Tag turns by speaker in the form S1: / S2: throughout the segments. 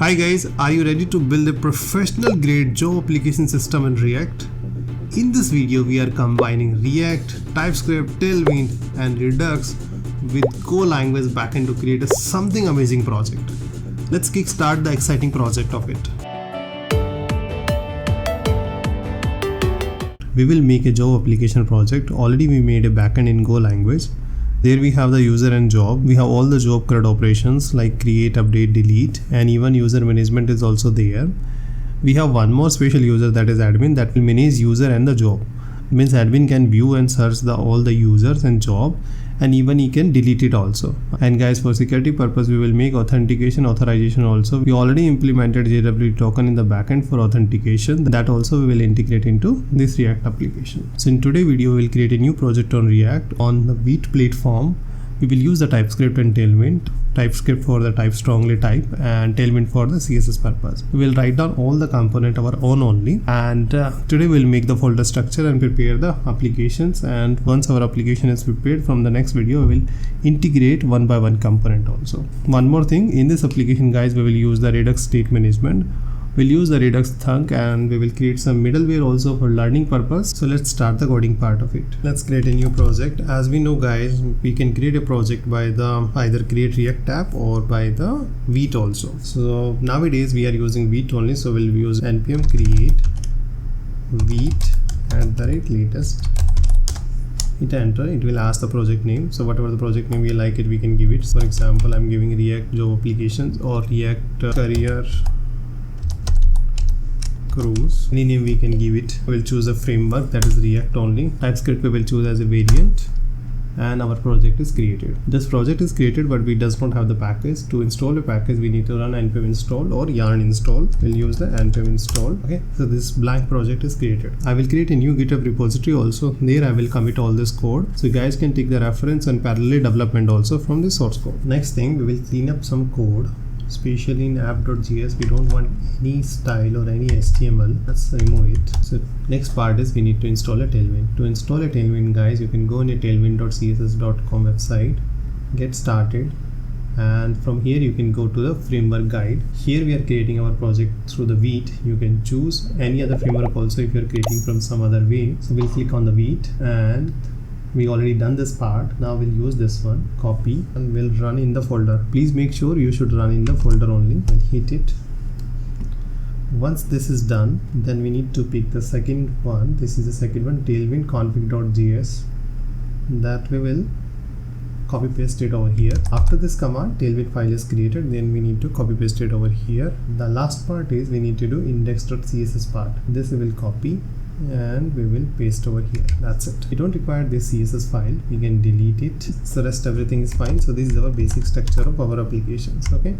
S1: Hi guys, are you ready to build a professional grade job application system in React? In this video we are combining React, TypeScript, Tailwind and Redux with Go language backend to create something amazing project. Let's kickstart the exciting project of it. We will make a job application project. Already we made a backend in Go language. There we have the user and job. We have all the job CRUD operations like create, update, delete, and even user management is also there. We have one more special user, that is admin, that will manage user and the job. Means admin can view and search all the users and job, and even he can delete it also. And guys, for security purpose we will make authentication authorization also. We already implemented JWT token in the backend for authentication. That also we will integrate into this React application. So in today's video we will create a new project on React on the Vite platform. We will use the TypeScript and Tailwind. TypeScript for the type strongly type and Tailwind for the CSS purpose. We will write down all the component our own only, and today we will make the folder structure and prepare the applications. And once our application is prepared, from the next video we will integrate one by one component also. One more thing, in this application guys, we will use the Redux state management. We'll use the Redux thunk and we will create some middleware also for learning purpose. So let's start the coding part of it. Let's create a new project. As we know guys, we can create a project by the either create React app or by the Vite also. So nowadays we are using Vite only. So we'll use npm create Vite @latest. Hit enter. It will ask the project name. So whatever the project name we like it, we can give it. For example, I'm giving React job applications or React career cruise. Any name we can give it. We'll choose a framework, that is React only. TypeScript we will choose as a variant, and our project is created. This project is created, but we does not have the package. To install a package we need to run npm install or yarn install. We'll use the npm install. Okay, so this blank project is created. I will create a new GitHub repository also. There I will commit all this code, so you guys can take the reference and parallel development also from the source code. Next thing, we will clean up some code. Especially in app.js, we don't want any style or any HTML. Let's remove it. So next part is we need to install a Tailwind. To install a Tailwind guys, you can go on a tailwind.css.com website, get started, and from here you can go to the framework guide. Here we are creating our project through the Vite. You can choose any other framework also if you are creating from some other way. So we'll click on the Vite, and we already done this part. Now we'll use this one, copy, and we'll run in the folder. Please make sure you should run in the folder only. We'll hit it. Once this is done, then we need to pick the second one. This is the second one, tailwind config.js. that we will copy paste it over here. After this command, tailwind file is created, then we need to copy paste it over here. The last part is we need to do index.css part. This we will copy and we will paste over here. That's it. We don't require this CSS file, we can delete it. So rest everything is fine. So this is our basic structure of our applications. Okay,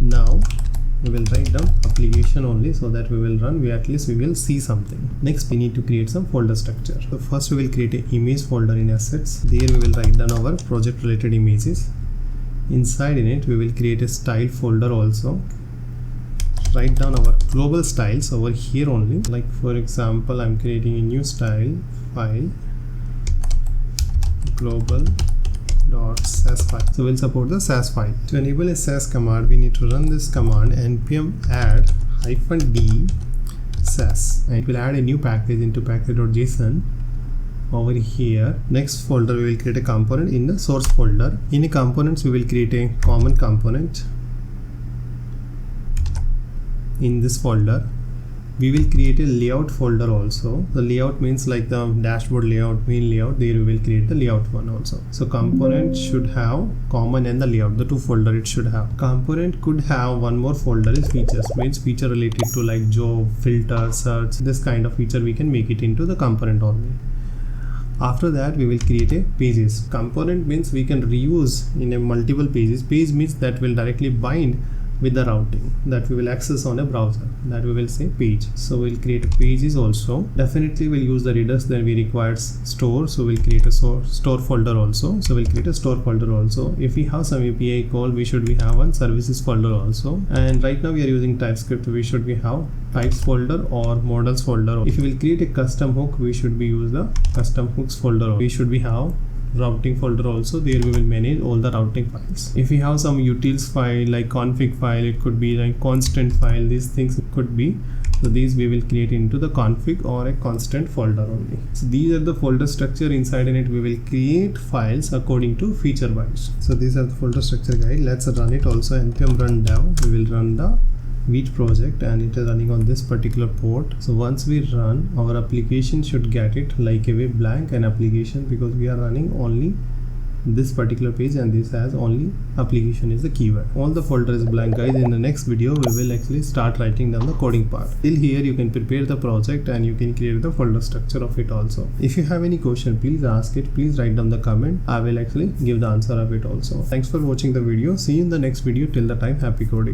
S1: now we will write down application only, so that we will run, at least we will see something. Next we need to create some folder structure. So first we will create an image folder in assets. There we will write down our project related images. Inside in it we will create a style folder also. Write down our global styles over here only. Like for example, I'm creating a new style file, global.sass file. So we'll support the sass file. To enable a sass command, we need to run this command npm add -d sass, and it will add a new package into package.json over here. Next folder we will create a component in the source folder. In the components we will create a common component. In this folder we will create a layout folder also. The layout means like the dashboard layout, main layout. There we will create the layout one also. So component should have common and the layout, the two folder it should have. Component could have one more folder is features, means feature related to like job, filter, search. This kind of feature we can make it into the component only. After that we will create a pages. Component means we can reuse in a multiple pages. Page means that will directly bind with the routing that we will access on a browser, that we will say page. So we'll create a pages also. Definitely we'll use the Redux, then we require store, so we'll create a store folder also. So we'll create a store folder also. If we have some API call, we should have one services folder also. And right now we are using TypeScript, we should have types folder or models folder. If we will create a custom hook, we should use the custom hooks folder. We should have routing folder also. There we will manage all the routing files. If we have some utils file like config file, it could be like constant file, these things could be. So these we will create into the config or a constant folder only. So these are the folder structure. Inside in it we will create files according to feature wise. So these are the folder structure guide. Let's run it also. npm run dev. We will run the Vite project and it is running on this particular port. So once we run, our application should get it like a way blank an application, because we are running only this particular page and this has only application is the keyword. All the folder is blank guys. In the next video we will actually start writing down the coding part. Till here you can prepare the project and you can create the folder structure of it also. If you have any question, please ask it. Please write down the comment. I will actually give the answer of it also. Thanks for watching the video. See you in the next video. Till the time, happy coding.